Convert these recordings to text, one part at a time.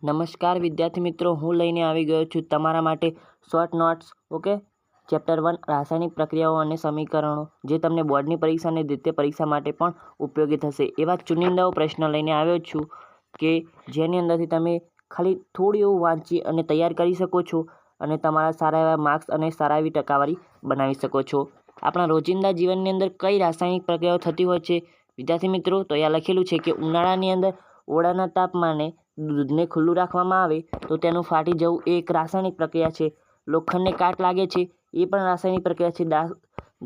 નમસ્કાર વિદ્યાર્થી મિત્રો, હું લઈને આવી ગયો છું તમારા માટે શોર્ટ નોટ્સ. ઓકે, ચેપ્ટર 1 રાસાયણિક પ્રક્રિયાઓ અને સમીકરણો, જે તમને બોર્ડની પરીક્ષા અને દ્વિતીય પરીક્ષા માટે પણ ઉપયોગી થશે. એવા ચુનિંદાઓ પ્રશ્ન લઈને આવ્યો છું કે જેની અંદરથી તમે ખાલી થોડું એવું વાંચી અને તૈયાર કરી શકો છો અને તમારા સારા એવા માર્ક્સ અને સારા એવી ટકાવારી બનાવી શકો છો. આપણા રોજિંદા જીવનની અંદર કઈ રાસાયણિક પ્રક્રિયાઓ થતી હોય છે વિદ્યાર્થી મિત્રો? તો અહીંયા લખેલું છે કે ઉનાળાની અંદર ઓરડાના તાપમાને દૂધને ખુલ્લું રાખવામાં આવે તો તેનું ફાટી જવું એ એક રાસાયણિક પ્રક્રિયા છે. લોખંડને કાટ લાગે છે એ પણ રાસાયણિક પ્રક્રિયા છે.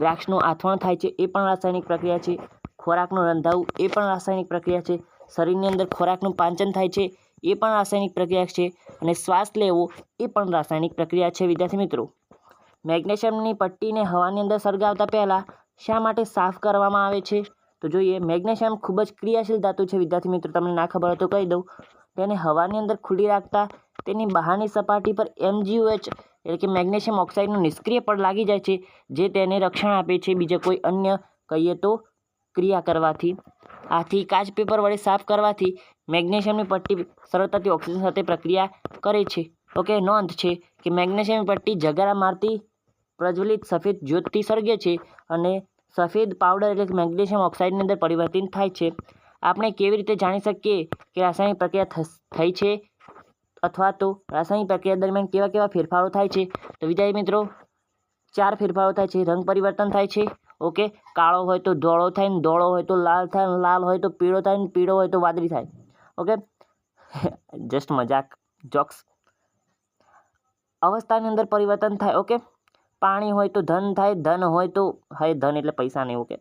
દ્રાક્ષનું આથવણ થાય છે એ પણ રાસાયણિક પ્રક્રિયા છે. ખોરાકનું રંધાવું એ પણ રાસાયણિક પ્રક્રિયા છે. શરીરની અંદર ખોરાકનું પાચન થાય છે એ પણ રાસાયણિક પ્રક્રિયા છે. અને શ્વાસ લેવો એ પણ રાસાયણિક પ્રક્રિયા છે. વિદ્યાર્થી મિત્રો, મેગ્નેશિયમની પટ્ટીને હવાની અંદર સળગાવતા પહેલાં શા માટે સાફ કરવામાં આવે છે? તો જોઈએ, મેગ્નેશિયમ ખૂબ જ ક્રિયાશીલ ધાતુ છે. વિદ્યાર્થી મિત્રો, તમને ના ખબર હોય તો કહી દઉં. તેને હવાની અંદર ખુલ્લી રાખતા તેની બહારની સપાટી પર MgOH એટલે કે મેગ્નેશિયમ ઓક્સાઇડનું નિષ્ક્રિય પડ લાગી જાય છે, જે તેને રક્ષણ આપે છે બીજે કોઈ અન્ય કહીએ તો ક્રિયા કરવાથી. આથી કાચ પેપર વડે સાફ કરવાથી મેગ્નેશિયમની પટ્ટી સરળતાથી ઓક્સિજન સાથે પ્રક્રિયા કરે છે. ઓકે, નોંધ છે કે મેગ્નેશિયમની પટ્ટી જગારા મારતી પ્રજ્વલિત સફેદ જ્યોતથી સળગે છે અને સફેદ પાવડર એટલે કે મેગ્નેશિયમ ઓક્સાઇડની અંદર પરિવર્તિત થાય છે. આપણે કેવી રીતે જાણી શકીએ કે રાસાયણિક પ્રક્રિયા થઈ છે અથવા તો રાસાયણિક પ્રક્રિયા દરમિયાન કેવા કેવા ફેરફારો થાય છે? તો વિદ્યાર્થી મિત્રો, 4 ફેરફારો થાય છે. રંગ પરિવર્તન થાય છે. ઓકે, કાળો હોય તો ધોળો થાય ને ધોળો હોય તો લાલ થાય ને લાલ હોય તો પીળો થાય ને પીળો હોય તો વાદળી થાય. ઓકે, જસ્ટ મજાક, જોક્સ. અવસ્થાની અંદર પરિવર્તન થાય. ઓકે, પાણી હોય તો ધન થાય, ધન હોય તો ધન એટલે પૈસા નહીં. ઓકે,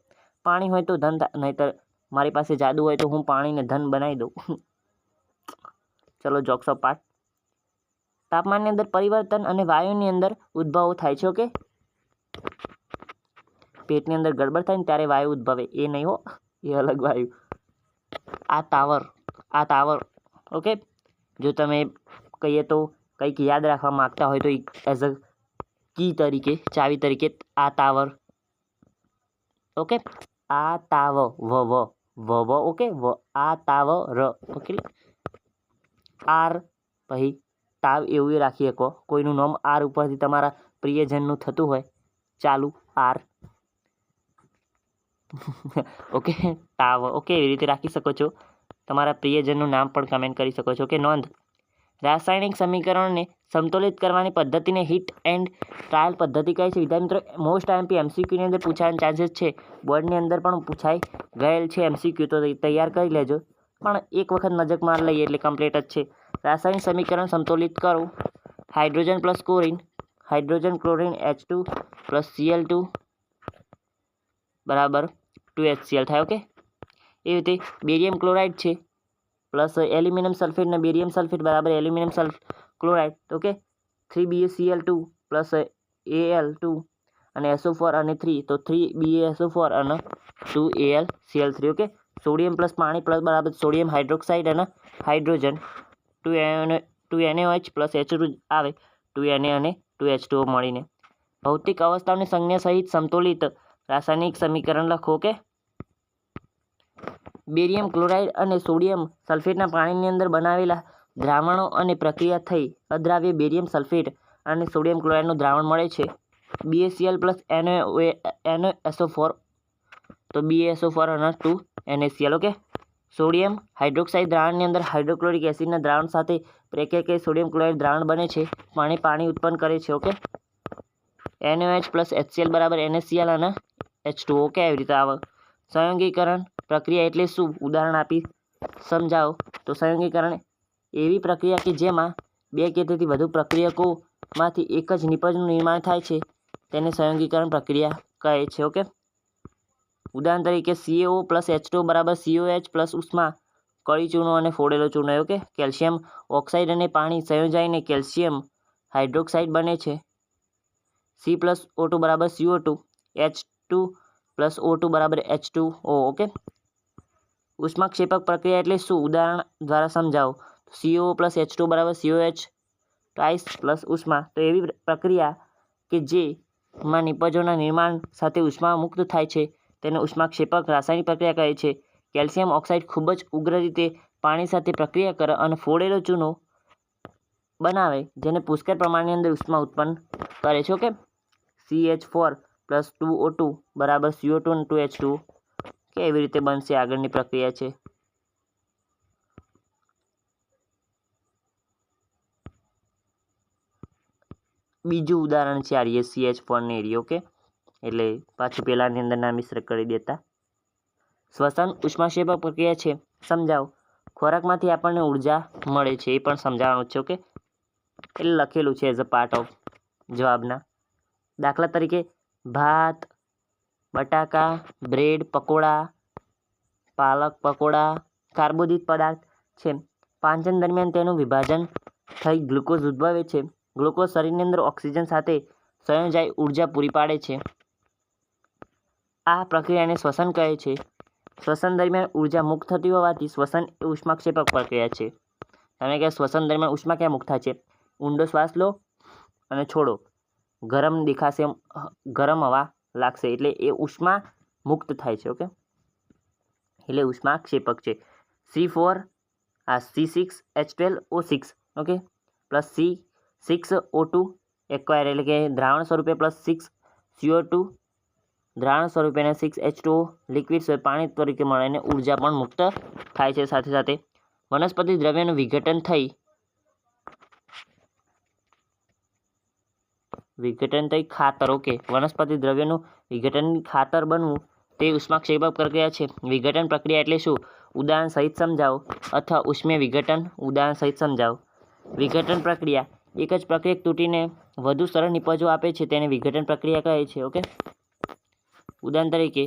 પાણી હોય તો ધન થાય, નહીંતર મારી પાસે જાદુ હોય તો હું પાણીને ધન બનાવી દઉં. ચલો, જોક્સ ઓફ પાર્ટ. તાપમાનની અંદર પરિવર્તન અને વાયુની અંદર ઉદ્ભવ થાય છે. ઓકે, પેટની અંદર ગડબડ થાય ને ત્યારે વાયુ ઉદ્ભવે, એ નહીં હો, એ અલગ વાયુ. આ તાવર. ઓકે, જો તમે કહીએ તો કંઈક યાદ રાખવા માંગતા હોય તો એઝ અ કી તરીકે, ચાવી તરીકે, આ તાવર. ઓકે, આ તાવ વ ઓકે, આ તાવર. ઓકે, આર પછી તાવ એવું એ રાખી શકો. કોઈનું નામ આર ઉપરથી તમારા પ્રિયજનનું થતું હોય, ચાલુ આર. ઓકે, તાવ. ઓકે, એવી રીતે રાખી શકો છો. તમારા પ્રિયજનનું નામ પણ કમેન્ટ કરી શકો છો. કે નોંધ, રાસાયણિક સમીકરણને સંતુલિત કરવાની પદ્ધતિને હીટ એન્ડ ટ્રાયલ પદ્ધતિ કહે છે. વિદ્યાર્થી મિત્રો, મોસ્ટ આઈએમપી MCQની અંદર પૂછાવાના ચાન્સીસ છે. બોર્ડની અંદર પણ પૂછાઈ ગયેલ છે MCQ, તો તૈયાર કરી લેજો. પણ એક વખત નજર માર લઈએ એટલે કમ્પ્લીટ જ છે. રાસાયણિક સમીકરણ સંતુલિત કરો. Hydrogen plus chlorine, hydrogen chlorine H2 plus Cl2 બરાબર 2HCl થાય. ઓકે, એ રીતે બેરિયમ ક્લોરાઇડ છે પ્લસ એલ્યુમિનિયમ સલ્ફેટ અને બેરિયમ સલ્ફેટ બરાબર aluminium chloride. Okay, 3BaCl2 plus Al2 અને SO4 અને 3, તો 3BaSO4 અને 2AlCl3. ઓકે, સોડિયમ પ્લસ પાણી પ્લસ બરાબર સોડિયમ હાઇડ્રોક્સાઇડ અને હાઇડ્રોજન 2NaOH પ્લસ H2 આવે, 2Na અને 2H2O મળીને ભૌતિક અવસ્થાઓની સંજ્ઞા સહિત સંતુલિત રાસાયણિક સમીકરણ લખો. ઓકે, બેરિયમ ક્લોરાઇડ અને સોડિયમ સલ્ફેટના પાણીની અંદર બનાવેલા દ્રાવણો અને પ્રક્રિયા થઈ અદ્રાવ્ય બેરિયમ સલ્ફેટ અને સોડિયમ ક્લોરાઇડનું દ્રાવણ મળે છે. BaCl પ્લસ NaSO4, તો BaSO4 અને 2NaCl. ઓકે, સોડિયમ હાઇડ્રોક્સાઇડ દ્રાવણની અંદર હાઇડ્રોક્લોરિક એસિડના દ્રાવણ સાથે પ્રક્રિયા કરી સોડિયમ ક્લોરાઇડ દ્રાવણ બને છે. પાણી ઉત્પન્ન કરે છે. ઓકે, NaOH પ્લસ HCl બરાબર NaCl અને H2O. ઓકે, આવી રીતે આવે. સંયોગીકરણ પ્રક્રિયા એટલે શું? ઉદાહરણ આપી સમજાવો. તો સંયોગીકરણ એવી પ્રક્રિયા કે જેમાં બે કે તેથી વધુ પ્રક્રિયકોમાંથી એક જ નિપજનું નિર્માણ થાય છે, તેને સંયોગીકરણ પ્રક્રિયા કહે છે. ઓકે, ઉદાહરણ તરીકે CaO પ્લસ H2O બરાબર COH પ્લસ ઉષ્મા, કળી ચૂર્ણો અને ફોડેલો ચૂર્ણો. ઓકે, કેલ્શિયમ ઓક્સાઇડ અને પાણી સંયોજાઈને કેલ્શિયમ હાઇડ્રોક્સાઇડ બને છે. C પ્લસ O2 બરાબર CO2, H2 પ્લસ O2 બરાબર H2O. ઓકે, ઉષ્માક્ષેપક પ્રક્રિયા એટલે શું? ઉદાહરણ દ્વારા સમજાવો. CaO પ્લસ H2O બરાબર COH ટ્વાઇસ પ્લસ ઉષ્મા, તો એવી પ્રક્રિયા કે જેમાં નિપજોના નિર્માણ સાથે ઉષ્મા મુક્ત થાય છે તેને ઉષ્માક્ષેપક રાસાયણિક પ્રક્રિયા કહે છે. કેલ્શિયમ ઓક્સાઇડ ખૂબ જ ઉગ્ર રીતે પાણી સાથે પ્રક્રિયા કરે અને ફોડેલો ચૂનો બનાવે જેને પુષ્કળ પ્રમાણની અંદર ઉષ્મા ઉત્પન્ન કરે છે. ઓકે, CH4 + 2O2 બરાબર CO2 અને 2H2 કે એવી રીતે બનશે. આગળની પ્રક્રિયા છે. બીજું ઉદાહરણ છે CH4 ને એરિયો. ઓકે, એટલે પાછું પહેલાંની અંદર ના મિશ્ર કરી દેતા. શ્વસન ઉષ્માક્ષેપક પ્રક્રિયા છે, સમજાવો. ખોરાકમાંથી આપણને ઉર્જા મળે છે એ પણ સમજાવવાનું છે. ઓકે, એટલે લખેલું છે એઝ અ પાર્ટ ઓફ જવાબના. દાખલા તરીકે ભાત, બટાકા, બ્રેડ, પકોડા, પાલક પકોડા કાર્બોદિત પદાર્થ છે. પાચન દરમિયાન તેનું વિભાજન થઈ ગ્લુકોઝ ઉદ્ભવે છે. ગ્લુકોઝ શરીરની અંદર ઓક્સિજન સાથે સંયોજાઈ ઉર્જા પૂરી પાડે છે. આ પ્રક્રિયાને શ્વસન કહે છે. શ્વસન દરમિયાન ઉર્જા મુક્ત થતી હોવાથી શ્વસન એ ઉષ્માક્ષેપક પ્રક્રિયા છે. તમે કે શ્વસન દરમિયાન ઉષ્મા ક્યાં મુક્ત થાય છે? ઊંડો શ્વાસ લો અને છોડો, ગરમ દેખાશે, ગરમ હવા લાગશે એટલે એ ઉષ્મા મુક્ત થાય છે. ઓકે, એટલે ઉષ્માક્ષેપક છે. C4 આ C6H12O6 okay plus C6O2 acquire એટલે કે દ્રાવણ સ્વરૂપે પ્લસ 6CO2 દ્રાવણ સ્વરૂપે અને 6H2O લિક્વિડ સ્વરૂપે પાણી તરીકે મળે અને ઉર્જા પણ મુક્ત થાય છે. સાથે સાથે વનસ્પતિ દ્રવ્યનું વિઘટન થઈ ખાતર. ઓકે, વનસ્પતિ દ્રવ્યનું વિઘટન ખાતર બનવું તે ઉષ્માક્ષેપક પ્રક્રિયા છે. વિઘટન પ્રક્રિયા એટલે શું? ઉદાહરણ સહિત સમજાવો અથવા ઉષ્મીય વિઘટન ઉદાહરણ સહિત સમજાવો. વિઘટન પ્રક્રિયા એક જ પ્રક્રિયક તૂટીને વધુ સરળ નિપજો આપે છે તેને વિઘટન પ્રક્રિયા કહે છે. ઓકે, ઉદાહરણ તરીકે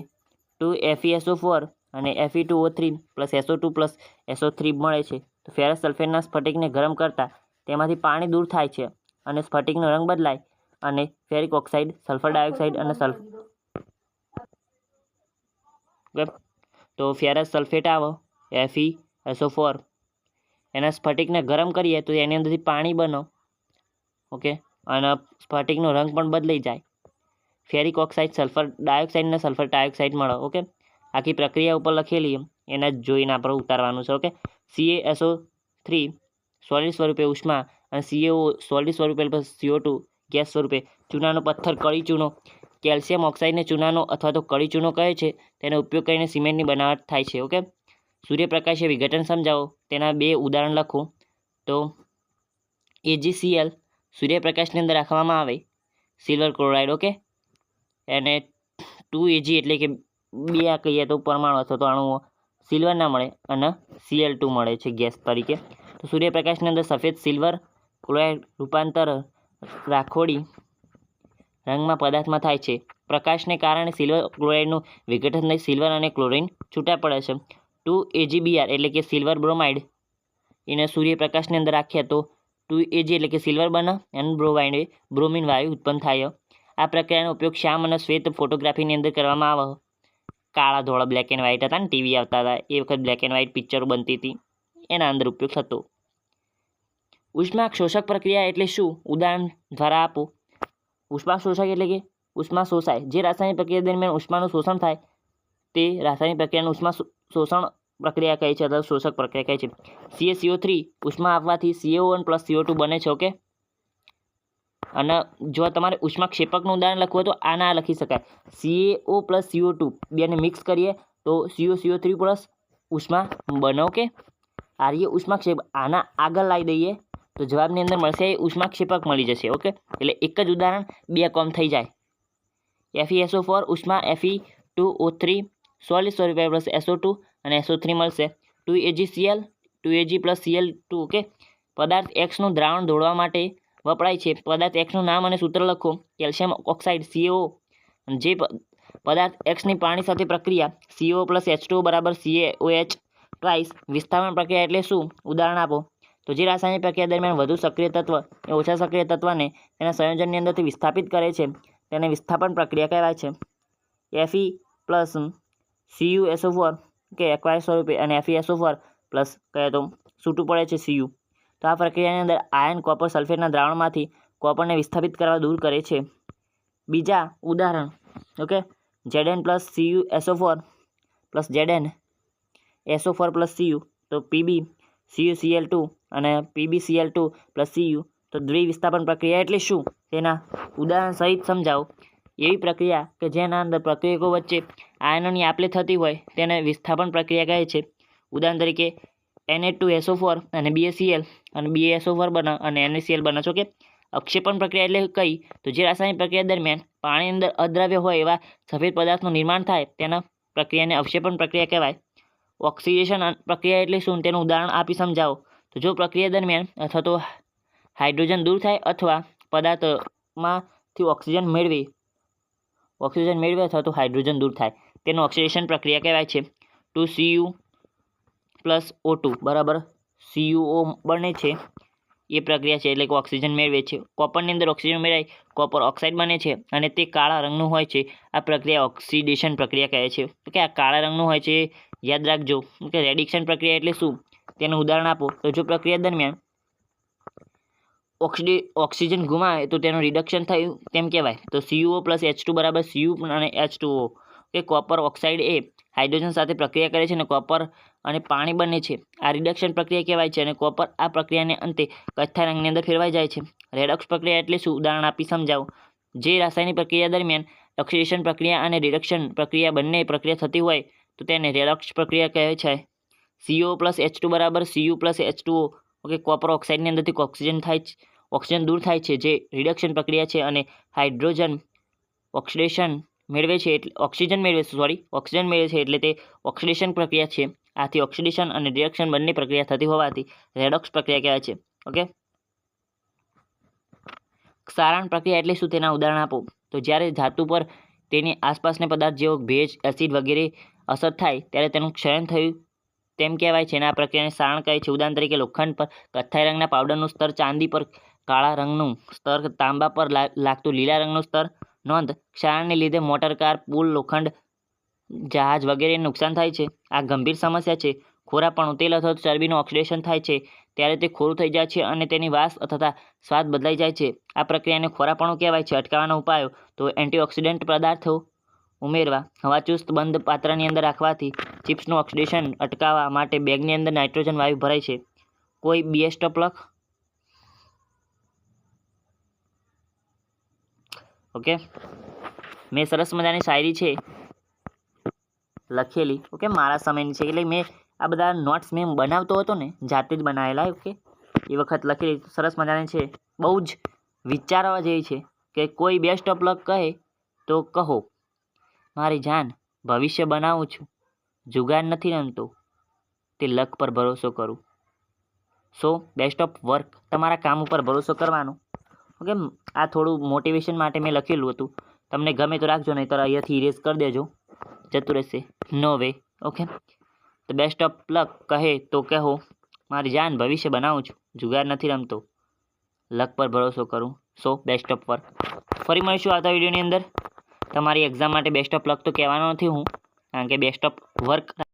2FeSO4 અને Fe2O3 + SO2 + SO3 મળે છે. તો ફેરસ સલ્ફેટના સ્ફટિકને ગરમ કરતાં તેમાંથી પાણી દૂર થાય છે અને સ્ફટિકનો રંગ બદલાય અને ફેરિક ઓક્સાઇડ, સલ્ફર ડાયોક્સાઇડ અને તો ફેરસ સલ્ફેટ આવો FeSO4 એના સ્ફટિકને ગરમ કરીએ તો એની અંદરથી પાણી બનો. ઓકે, અને સ્ફટિકનો રંગ પણ બદલાઈ જાય. ફેરિક ઓક્સાઇડ, સલ્ફર ડાયોક્સાઇડ અને સલ્ફર ડાયોક્સાઇડ મળો. ઓકે, આખી પ્રક્રિયા ઉપર લખેલી એના જોઈને આપણે ઉતારવાનું છે. ઓકે, CaSO3 સોલિડ સ્વરૂપે ઉષ્મા અને CaO સોલિડ સ્વરૂપે CO2 ગેસ સ્વરૂપે. ચૂનાનો પથ્થર કળી ચૂનો કેલ્શિયમ ઓક્સાઇડને ચૂનાનો અથવા તો કળી ચૂનો કહે છે. તેનો ઉપયોગ કરીને સિમેન્ટની બનાવટ થાય છે. ઓકે, સૂર્યપ્રકાશે વિઘટન સમજાવો. તેના 2 ઉદાહરણ લખો. તો AgCl સૂર્યપ્રકાશની અંદર રાખવામાં આવે સિલ્વર ક્લોરાઇડ. ઓકે, એને 2Ag એટલે કે 2 કહીએ તો પરમાણુ અથવા તો અણુઓ સિલ્વર ના મળે અને Cl2 મળે છે ગેસ તરીકે. તો સૂર્યપ્રકાશની અંદર સફેદ સિલ્વર ક્લોરાઇડ રૂપાંતર રાખોડી રંગમાં પદાર્થમાં થાય છે. પ્રકાશને કારણે સિલ્વર ક્લોરાઇડનું વિઘટન થઈ સિલ્વર અને ક્લોરિન છૂટા પડે છે. 2AgBr એટલે કે સિલ્વર બ્રોમાઇડ એને સૂર્યપ્રકાશની અંદર રાખીએ તો 2Ag એટલે કે સિલ્વર બને અને બ્રોમિન વાયુ ઉત્પન્ન થાય. આ પ્રક્રિયાનો ઉપયોગ શ્યામ અને શ્વેત ફોટોગ્રાફીની અંદર કરવામાં આવે. કાળા ધોળા બ્લેક એન્ડ વ્હાઇટ હતા ને, ટીવી આવતા હતા એ વખત બ્લેક એન્ડ વ્હાઇટ પિક્ચરો બનતી હતી, એના અંદર ઉપયોગ થતો. ઉષ્મા શોષક પ્રક્રિયા એટલે શું? ઉદાહરણ દ્વારા આપો. ઉષ્મા શોષક એટલે કે ઉષ્મા શોષાય. જે રાસાયણિક પ્રક્રિયા દરમિયાન ઉષ્માનું શોષણ થાય તે રાસાયણિક પ્રક્રિયાનું ઉષ્મા શોષણ પ્રક્રિયા કહે છે અથવા શોષક પ્રક્રિયા કહે છે. CaCO3 ઉષ્મા આપવાથી CaO1 + CO2 બને છે. ઓકે, અને જો તમારે ઉષ્માક્ષેપકનું ઉદાહરણ લખવું હોય તો આના લખી શકાય. CaO + CO2 બેને મિક્સ કરીએ તો CO3+ ઉષ્મા બનો. ઓકે, આર્ય ઉષ્માક્ષેપ આના આગળ લાવી દઈએ તો જવાબની અંદર મળશે ઉષ્માક્ષેપક મળી જશે. ઓકે, એટલે એક જ ઉદાહરણ 2 કોમ થઈ જાય. FeSO4 ઉષ્મા Fe2O3 સોલિડ સ્વરૂપે +SO2 અને SO3 મળશે. 2AgCl 2Ag + Cl2. ઓકે, પદાર્થ Xનું દ્રાવણ દોડવા માટે વપરાય છે. પદાર્થ Xનું નામ અને સૂત્ર લખો. Calcium oxide CaO. જે પદાર્થ Xની પાણી સાથે પ્રક્રિયા CO + H2O CaOH ટ્વાઇસ. વિસ્થાપન પ્રક્રિયા એટલે શું? ઉદાહરણ આપો. તો જે રાસાયણિક પ્રક્રિયા દરમિયાન વધુ સક્રિય તત્વ એ ઓછા સક્રિય તત્વને તેના સંયોજનની અંદરથી વિસ્થાપિત કરે છે તેને વિસ્થાપન પ્રક્રિયા કહેવાય છે. Fe + CuSO4 કે એક્વાયર સ્વરૂપે અને FeSO4 પ્લસ કહે તો છૂટું પડે છે Cu. તો આ પ્રક્રિયાની અંદર આયર્ન કોપર સલ્ફેટના દ્રાવણમાંથી કોપરને વિસ્થાપિત કરવા દૂર કરે છે. બીજા ઉદાહરણ. Okay, Zn + CuSO4 + Zn SO4 + Cu. તો Pb CuCl2 અને PbCl2 + Cu. તો દ્વિવિસ્થાપન પ્રક્રિયા એટલે શું તેના ઉદાહરણ સહિત સમજાવો. એવી પ્રક્રિયા કે જેના અંદર પ્રક્રિયકો વચ્ચે આયનોની આપલે થતી હોય તેને વિસ્થાપન પ્રક્રિયા કહે છે. ઉદાહરણ તરીકે Na2SO4 અને BaCl અને BaSO4 બને અને NaCl બને છે. ઓકે, અક્ષેપણ પ્રક્રિયા એટલે કઈ? તો જે રાસાયણિક પ્રક્રિયા દરમિયાન પાણી અંદર અદ્રાવ્ય હોય એવા સફેદ પદાર્થનું નિર્માણ થાય તેના પ્રક્રિયાને અક્ષેપણ પ્રક્રિયા કહેવાય. ઓક્સિડેશન પ્રક્રિયા એટલે શું તેનું ઉદાહરણ આપી સમજાવો. તો જો પ્રક્રિયા દરમિયાન અથવા તો હાઇડ્રોજન દૂર થાય અથવા પદાર્થમાંથી ઓક્સિજન મેળવે અથવા તો હાઇડ્રોજન દૂર થાય તેનું ઓક્સિડેશન પ્રક્રિયા કહેવાય છે. 2Cu + O2 બરાબર CuO બને છે એ પ્રક્રિયા છે એટલે કે ઓક્સિજન મેળવે છે. કોપરની અંદર ઓક્સિજન મેળવાય કોપર ઓક્સાઇડ બને છે અને તે કાળા રંગનું હોય છે. આ પ્રક્રિયા ઓક્સિડેશન પ્રક્રિયા કહે છે. કે આ કાળા રંગનું હોય છે યાદ રાખજો. કે રેડિક્શન પ્રક્રિયા એટલે શું તેનું ઉદાહરણ આપો. તો જો પ્રક્રિયા દરમિયાન ઓક્સિજન ગુમાવે તો તેનું રિડક્શન થયું તેમ કહેવાય. તો CuO + H2 બરાબર Cu અને H2O. કે કોપર ઓક્સાઇડ એ હાઇડ્રોજન સાથે પ્રક્રિયા કરે છે અને કોપર અને પાણી બને છે. આ રિડક્શન પ્રક્રિયા કહેવાય છે અને કોપર આ પ્રક્રિયાને અંતે કથ્થાઈ રંગની અંદર ફેરવાઈ જાય છે. રેડોક્સ પ્રક્રિયા એટલે શું ઉદાહરણ આપી સમજાવો. જે રાસાયણિક પ્રક્રિયા દરમિયાન ઓક્સિડેશન પ્રક્રિયા અને રિડક્શન પ્રક્રિયા બંને પ્રક્રિયા થતી હોય તો તેને રેડોક્સ પ્રક્રિયા કહે છે. CO + H2 બરાબર Cu + H2O. ઓકે, કોપર ઓક્સાઇડની અંદરથી ઓક્સિજન દૂર થાય છે જે રિડક્શન પ્રક્રિયા છે અને હાઇડ્રોજન ઓક્સિજન મેળવે છે એટલે તે ઓક્સિડેશન પ્રક્રિયા છે. આથી ઓક્સિડેશન અને રિડક્શન બંને પ્રક્રિયા થતી હોવાથી રેડોક્સ પ્રક્રિયા કહેવાય છે. ઓકે, ક્ષારણ પ્રક્રિયા એટલે શું તેના ઉદાહરણ આપો. તો જ્યારે ધાતુ પર તેની આસપાસના પદાર્થ જેવો ભેજ, એસિડ વગેરે અસર થાય ત્યારે તેનું ક્ષરણ થયું તેમ કહેવાય છે અને આ પ્રક્રિયાને ક્ષારણ કહે છે. ઉદાહરણ તરીકે લોખંડ પર કથ્થાઈ રંગના પાવડરનું સ્તર, ચાંદી પર કાળા રંગનું સ્તર, તાંબા પર લાગતું લીલા રંગનું સ્તર. નોંધ: ક્ષારણને લીધે મોટર કાર, પુલ, લોખંડ, જહાજ વગેરેને નુકસાન થાય છે. આ ગંભીર સમસ્યા છે. ખોરાપણું, તેલ અથવા ચરબીનું ઓક્સિડેશન થાય છે ત્યારે તે ખોરું થઈ જાય છે અને તેની વાસ તથા સ્વાદ બદલાઈ જાય છે. આ પ્રક્રિયાને ખોરાપણું કહેવાય છે. અટકાવવાના ઉપાયો: તો એન્ટીઓક્સિડન્ટ પદાર્થો ઉમેરવા, હવાચુસ્ત બંધ પાત્રની અંદર રાખવાથી. ચિપ્સનું ઓક્સિડેશન અટકાવવા માટે બેગની અંદર નાઇટ્રોજન વાયુ ભરાય છે. કોઈ બેસ્ટ ઓફ લક. ઓકે, મેં સરસ મજાની શાયરી છે લખેલી. ઓકે, મારા સમયની છે એટલે મેં આ બધા નોટ્સ મેં બનાવતો હતો ને જાતે જ બનાવેલા. ઓકે, એ વખત લખેલી સરસ મજાની છે. બહુ જ વિચારવા જેવી છે કે કોઈ બેસ્ટ ઓફ લક કહે તો કહો મારી જાન ભવિષ્ય બનાવું છું, જુગાર નથી રમતો, તે લક પર ભરોસો કરું. સો બેસ્ટ ઓફ વર્ક. તમારા કામ ઉપર ભરોસો કરવાનો. ઓકે, આ થોડું મોટિવેશન માટે મેં લખેલું હતું. તમને ગમે તો રાખજો, નહીં તો અહીંયાથી ઇરેઝ કરી દેજો, જતું રહેશે. નો વે. ઓકે, તો બેસ્ટ ઓફ લક કહે તો કહો મારી જાન ભવિષ્ય બનાવું છું, જુગાર નથી રમતો, લક પર ભરોસો કરું. સો બેસ્ટ ઓફ વર્ક. ફરી મળીશું આવતા વિડીયોની અંદર. તમારી એક્ઝામ માટે બેસ્ટ ઓફ લક તો કહેવાનો નથી હું, કારણ કે બેસ્ટ ઓફ વર્ક